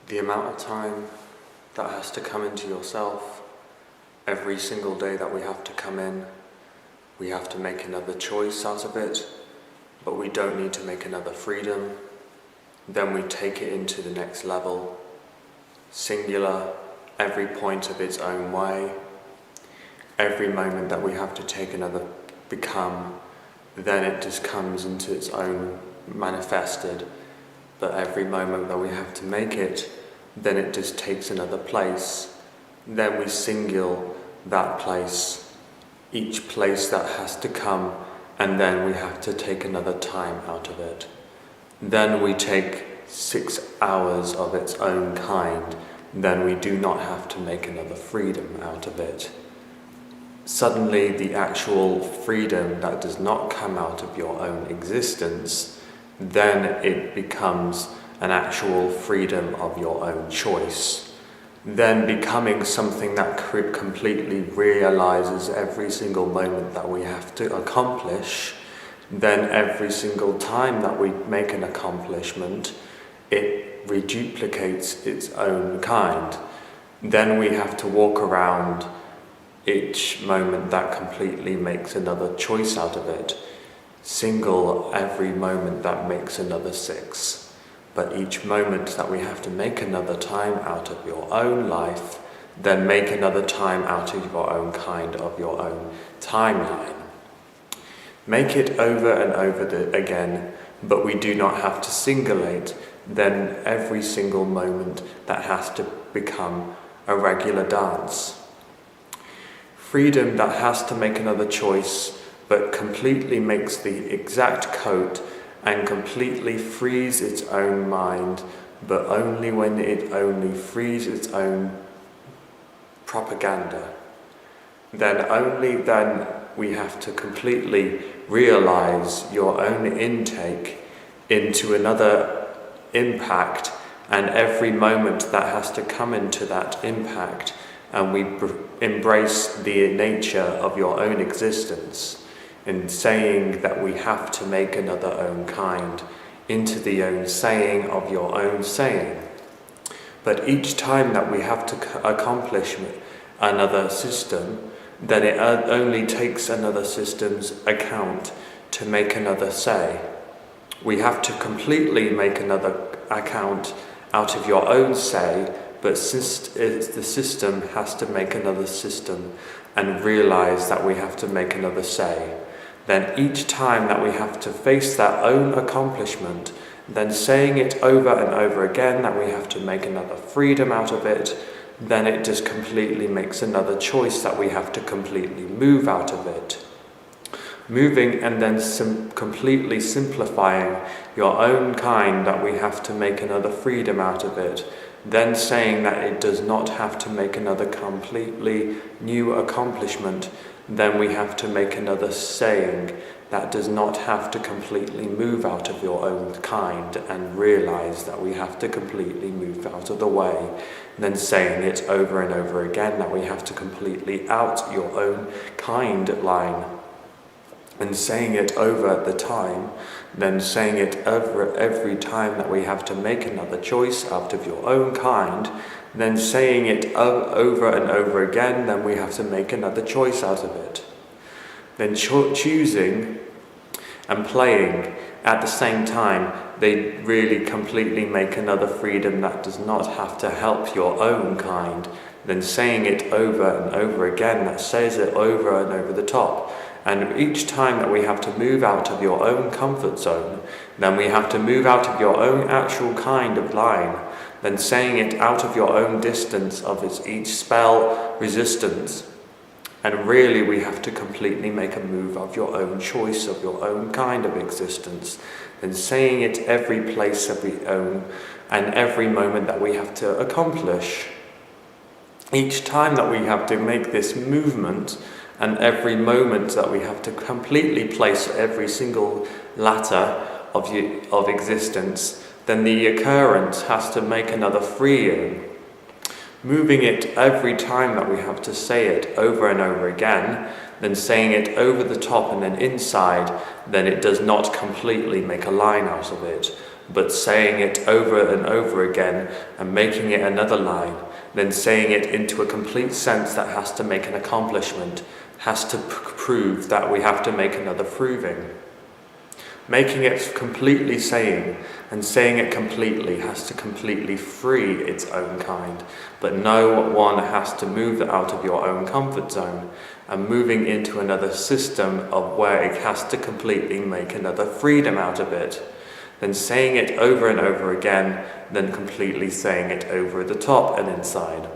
The amount of time that has to come into yourself every single day that we have to come in, we have to make another choice out of it, but we don't need to make another freedom. Then we take it into the next level, singular, every point of its own way. Every moment that we have to take another become, then it just comes into its own manifested. But every moment that we have to make it, then it just takes another place. Then we single that place, each place that has to come, and then we have to take another time out of it. Then we take 6 hours of its own kind, then we do not have to make another freedom out of it. Suddenly the actual freedom that does not come out of your own existence, then it becomes an actual freedom of your own choice. Then becoming something that completely realizes every single moment that we have to accomplish, then every single time that we make an accomplishment, it reduplicates its own kind. Then we have to walk around each moment that completely makes another choice out of it. Single every moment that makes another 6. But each moment that we have to make another time out of your own life, then make another time out of your own kind, of your own timeline. Make it over and over again, but we do not have to singulate then every single moment that has to become a regular dance. Freedom that has to make another choice, but completely makes the exact coat and completely frees its own mind, but only when it only frees its own propaganda. Then only then we have to completely realize your own intake into another impact, and every moment that has to come into that impact, and we embrace the nature of your own existence in saying that we have to make another own kind into the own saying of your own saying. But each time that we have to accomplish another system, then it only takes another system's account to make another say. We have to completely make another account out of your own say, but the system has to make another system and realize that we have to make another say. Then each time that we have to face that own accomplishment, then saying it over and over again that we have to make another freedom out of it, then it just completely makes another choice that we have to completely move out of it. Moving and then completely simplifying your own kind that we have to make another freedom out of it, then saying that it does not have to make another completely new accomplishment, then we have to make another saying that does not have to completely move out of your own kind and realize that we have to completely move out of the way, then saying it over and over again that we have to completely out your own kind line, and saying it over the time, then saying it over every time that we have to make another choice out of your own kind, then saying it over and over again, then we have to make another choice out of it. Then choosing and playing at the same time, they really completely make another freedom that does not have to help your own kind. Then saying it over and over again, that says it over and over the top. And each time that we have to move out of your own comfort zone, then we have to move out of your own actual kind of line, then saying it out of your own distance of each spell resistance. And really we have to completely make a move of your own choice, of your own kind of existence, then saying it every place of your own and every moment that we have to accomplish. Each time that we have to make this movement, and every moment that we have to completely place every single latter of existence, then the occurrence has to make another freeing. Moving it every time that we have to say it over and over again, then saying it over the top and then inside, then it does not completely make a line out of it. But saying it over and over again and making it another line, then saying it into a complete sense that has to make an accomplishment, has to prove that we have to make another proving. Making it completely saying, and saying it completely has to completely free its own kind, but no one has to move out of your own comfort zone, and moving into another system of where it has to completely make another freedom out of it. Then saying it over and over again, then completely saying it over the top and inside.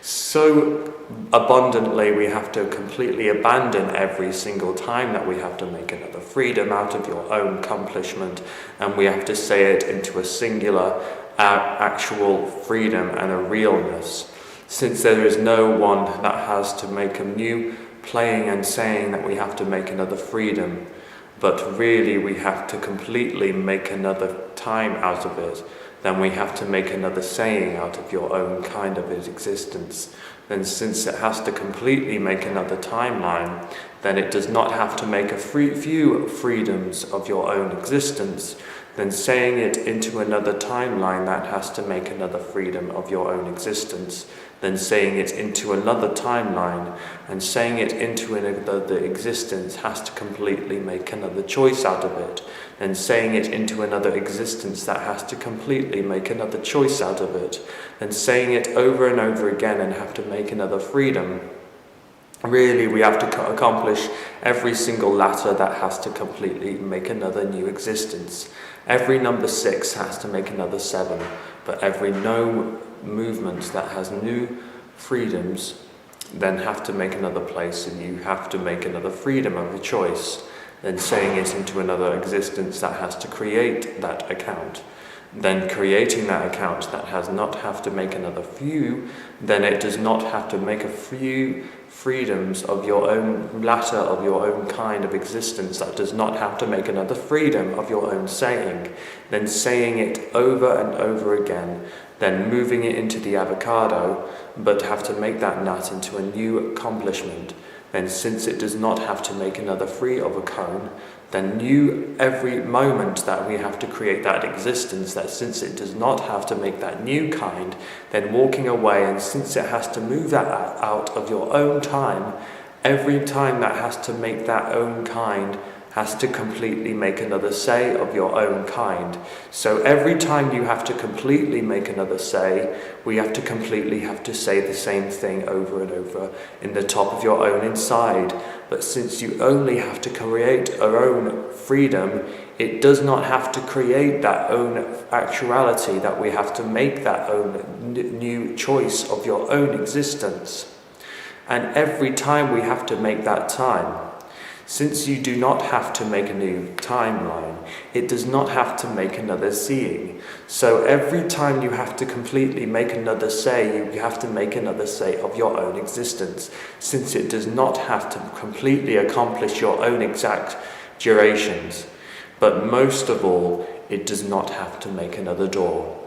So abundantly, we have to completely abandon every single time that we have to make another freedom out of your own accomplishment, and we have to say it into a singular, actual freedom and a realness. Since there is no one that has to make a new playing and saying that we have to make another freedom, but really we have to completely make another time out of it, then we have to make another saying out of your own kind of existence. Then since it has to completely make another timeline, then it does not have to make a few freedoms of your own existence. Then saying it into another timeline, that has to make another freedom of your own existence. Then saying it into another timeline and saying it into another existence has to completely make another choice out of it. Then saying it into another existence, that has to completely make another choice out of it. Then saying it over and over again and have to make another freedom. Really, we have to accomplish every single letter that has to completely make another new existence. Every number 6 has to make another 7, but every no movement that has new freedoms then have to make another place, and you have to make another freedom of a choice. Then saying it into another existence that has to create that account. Then creating that account that has not have to make another few, then it does not have to make a few freedoms of your own latter, of your own kind of existence, that does not have to make another freedom of your own saying. Then saying it over and over again, then moving it into the avocado, but have to make that nut into a new accomplishment. Then since it does not have to make another free of a cone, then new every moment that we have to create that existence, that since it does not have to make that new kind, then walking away, and since it has to move that out of your own time, every time that has to make that own kind has to completely make another say of your own kind. So every time you have to completely make another say, we have to say the same thing over and over in the top of your own inside. But since you only have to create our own freedom, it does not have to create that own actuality, that we have to make that own new choice of your own existence. And every time we have to make that time, since you do not have to make a new timeline, it does not have to make another seeing. So every time you have to completely make another say, you have to make another say of your own existence, since it does not have to completely accomplish your own exact durations. But most of all, it does not have to make another door.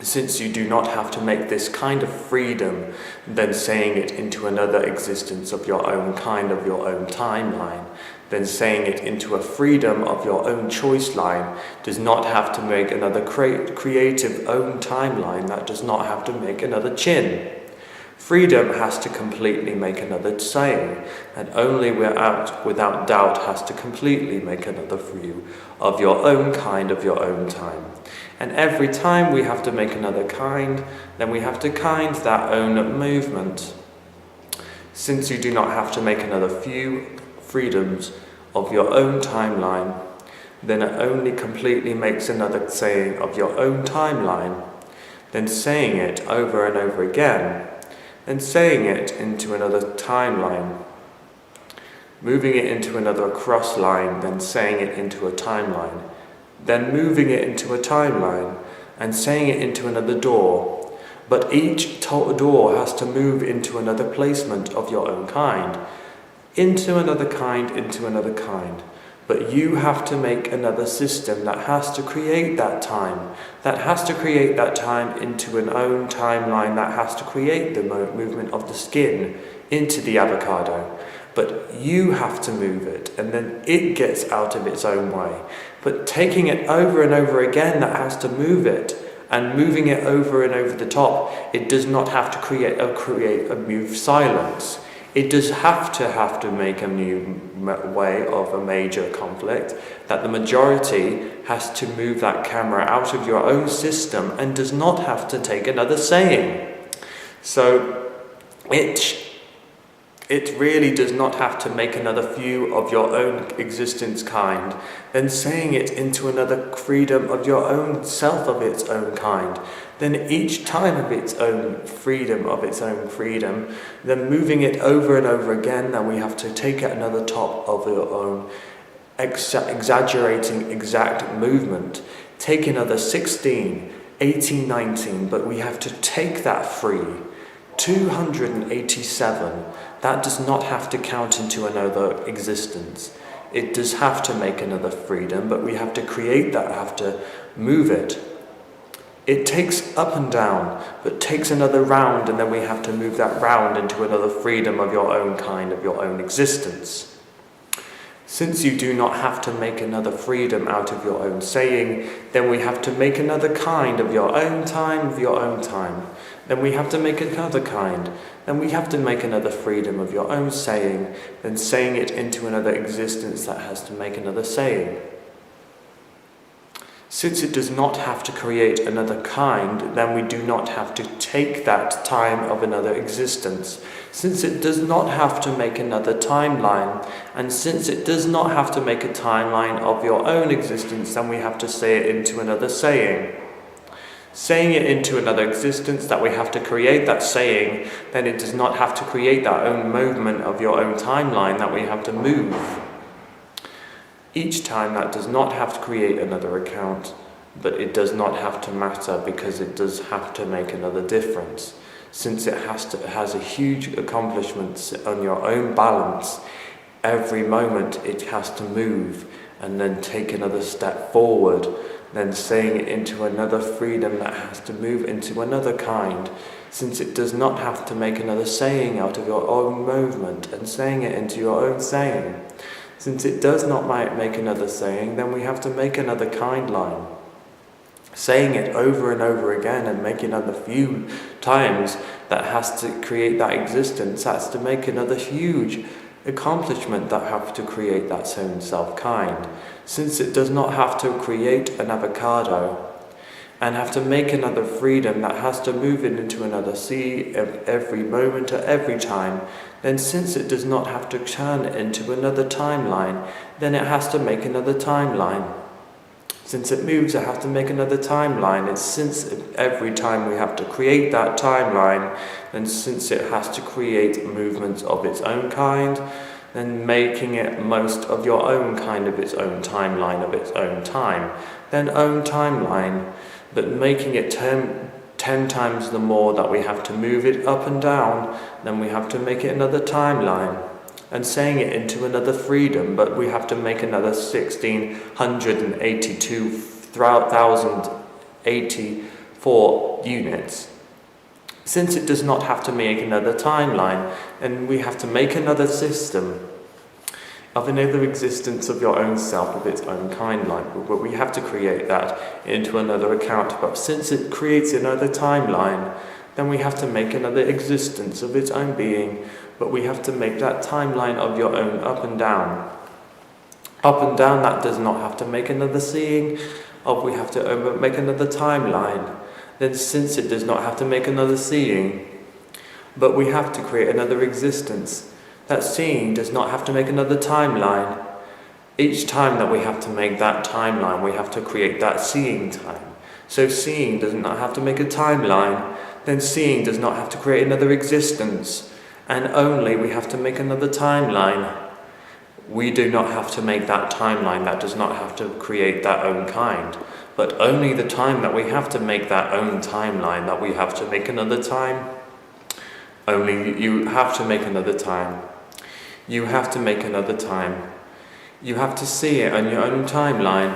Since you do not have to make this kind of freedom, then saying it into another existence of your own kind, of your own timeline, then saying it into a freedom of your own choice line, does not have to make another creative own timeline, that does not have to make another chin. Freedom has to completely make another saying, and only without doubt has to completely make another view of your own kind, of your own time. And every time we have to make another kind, then we have to kind that own movement. Since you do not have to make another few freedoms of your own timeline, then it only completely makes another saying of your own timeline, then saying it over and over again, then saying it into another timeline, moving it into another cross line, then saying it into a timeline, then moving it into a timeline and saying it into another door. But each door has to move into another placement of your own kind, into another kind, into another kind. But you have to make another system that has to create that time, into an own timeline, that has to create the movement of the skin into the avocado. but you have to move it, and then it gets out of its own way. But taking it over and over again, that has to move it, and moving it over and over the top, it does not have to create a move silence. It does have to make a new way of a major conflict, that the majority has to move that camera out of your own system and does not have to take another saying. So it really does not have to make another few of your own existence kind, then saying it into another freedom of your own self of its own kind, then each time of its own freedom, then moving it over and over again, then we have to take it another top of your own exaggerating exact movement. Take another 16, 18, 19, but we have to take that free. 287, that does not have to count into another existence. It does have to make another freedom, but we have to create that, have to move it. It takes up and down, but takes another round, and then we have to move that round into another freedom of your own kind, of your own existence. Since you do not have to make another freedom out of your own saying, then we have to make another kind of your own time, Then we have to make another kind. Then we have to make another freedom of your own saying, then saying it into another existence that has to make another saying. Since it does not have to create another kind, then we do not have to take that time of another existence. Since it does not have to make another timeline, and since it does not have to make a timeline of your own existence, then we have to say it into another saying. Saying it into another existence, that we have to create that saying, then it does not have to create that own movement of your own timeline that we have to move. Each time that does not have to create another account, but it does not have to matter because it does have to make another difference. Since it has a huge accomplishment on your own balance, every moment it has to move and then take another step forward, then saying it into another freedom that has to move into another kind, since it does not have to make another saying out of your own movement and saying it into your own saying. Since it does not make another saying, then we have to make another kind line. Saying it over and over again and making another few times that has to create that existence, has to make another huge accomplishment that have to create that same self-kind. Since it does not have to create an avocado and have to make another freedom that has to move it into another sea every moment or every time, then since it does not have to turn it into another timeline, then it has to make another timeline. Since it moves, it has to make another timeline. And since every time we have to create that timeline, then since it has to create movements of its own kind, then making it most of your own kind of its own timeline of its own time, then own timeline, but making it 10 times the more that we have to move it up and down, then we have to make it another timeline. And saying it into another freedom, but we have to make another 1,682,084 units. Since it does not have to make another timeline, then we have to make another system of another existence of your own self, of its own kind line. But we have to create that into another account. But since it creates another timeline, then we have to make another existence of its own being, but we have to make that timeline of your own up and down. Up and down, that does not have to make another seeing, we have to make another timeline. Then since it does not have to make another seeing, but we have to create another existence, that seeing does not have to make another timeline. Each time that we have to make that timeline, we have to create that seeing time. So seeing does not have to make a timeline, then seeing does not have to create another existence, and only we have to make another timeline. We do not have to make that timeline, that does not have to create that own kind, but only the time that we have to make that own timeline, that we have to make another time. Only you have to make another time. You have to make another time. You have to see it on your own timeline,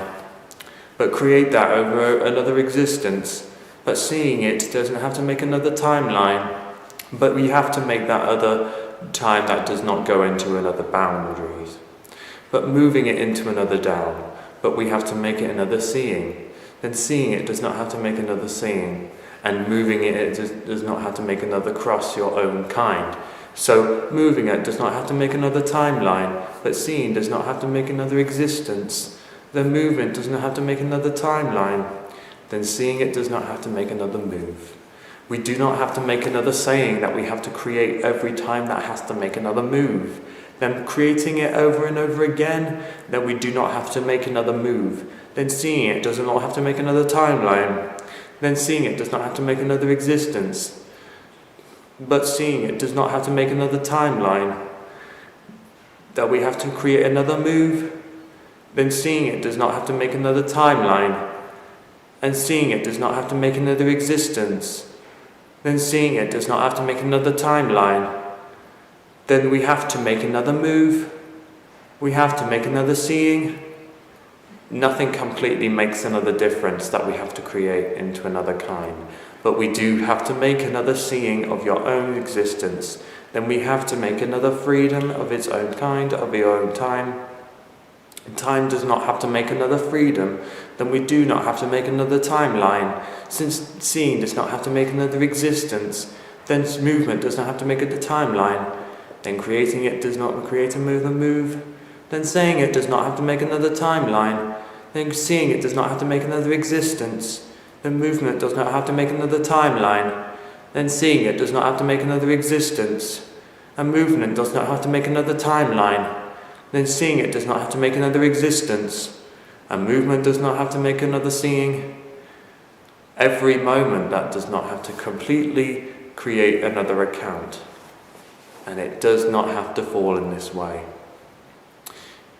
but create that over another existence. But seeing it doesn't have to make another timeline, but we have to make that other time that does not go into another boundaries. But moving it into another down, but we have to make it another seeing. Then seeing it does not have to make another seeing, and moving it does not have to make another cross your own kind. So moving it does not have to make another timeline, but seeing does not have to make another existence. Then movement does not have to make another timeline. Then seeing it does not have to make another move. We do not have to make another saying that we have to create every time that has to make another move. Then creating it over and over again, then we do not have to make another move. Then seeing it does not have to make another timeline. Then seeing it does not have to make another existence. But seeing it does not have to make another timeline. That we have to create another move. Then seeing it does not have to make another timeline. And seeing it does not have to make another existence. Then seeing it does not have to make another timeline. Then we have to make another move. We have to make another seeing. Nothing completely makes another difference that we have to create into another kind. But we do have to make another seeing of your own existence. Then we have to make another freedom of its own kind, of your own time. Time does not have to make another freedom. Then we do not have to make another timeline. Since seeing does not have to make another existence, then movement does not have to make it a timeline. Then creating it does not create a move. Then saying it does not have to make another timeline. Then seeing it does not have to make another existence. Then movement does not have to make another timeline. Then seeing it does not have to make another existence. And movement does not have to make another timeline. Then seeing it does not have to make another existence. And movement does not have to make another seeing. Every moment that does not have to completely create another account. And it does not have to fall in this way.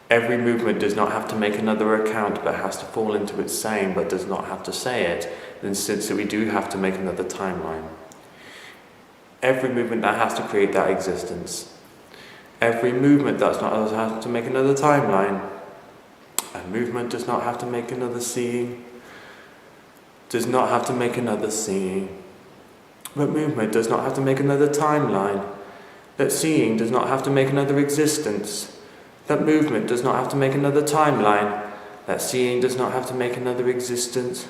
Every movement does not have to make another account, but has to fall into its saying, but does not have to say it. Then since we do have to make another timeline. Every movement that has to create that existence. Every movement does not have to make another timeline. A movement does not have to make another seeing. Does not have to make another seeing. But movement does not have to make another timeline. That seeing does not have to make another existence. That movement does not have to make another timeline. That seeing does not have to make another existence.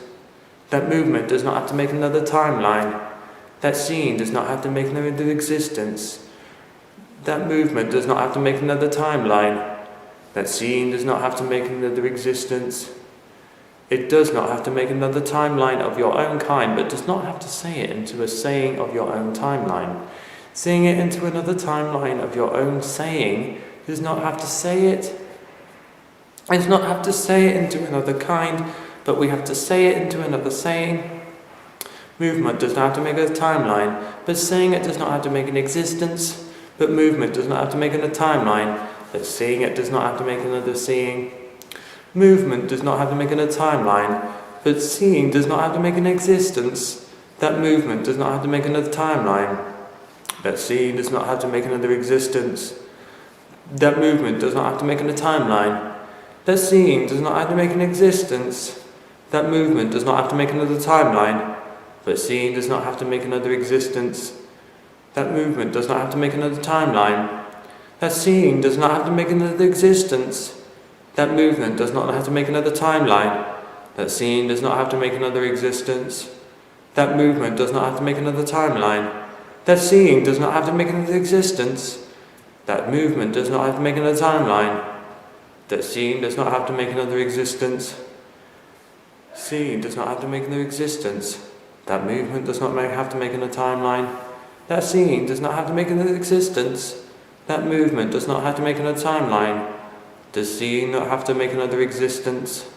That movement does not have to make another timeline. That seeing does not have to make another existence. That movement does not have to make another timeline. That seeing does not have to make another existence. It does not have to make another timeline of your own kind, but does not have to say it into a saying of your own timeline. Seeing it into another timeline of your own saying does not have to say it. It does not have to say it into another kind, but we have to say it into another saying. Movement does not have to make a timeline, but saying it does not have to make an existence. But movement does not have to make a timeline, but seeing it does not have to make another seeing. Movement does not have to make a timeline, but seeing does not have to make an existence. That movement does not have to make another timeline. That seeing does not have to make another existence. That movement does not have to make a timeline. That seeing does not have to make an existence. That movement does not have to make another timeline. But seeing does not have to make another existence. That movement does not have to make another timeline. That seeing does not have to make another existence. That movement does not have to make another timeline. That seeing does not have to make another existence. That movement does not have to make another timeline. That seeing does not have to make another existence. That movement does not have to make another timeline. That seeing does not have to make another existence. Seeing does not have to make another existence. That movement does not have to make another timeline. That seeing does not have to make another existence. That movement does not have to make another timeline. Does seeing not have to make another existence?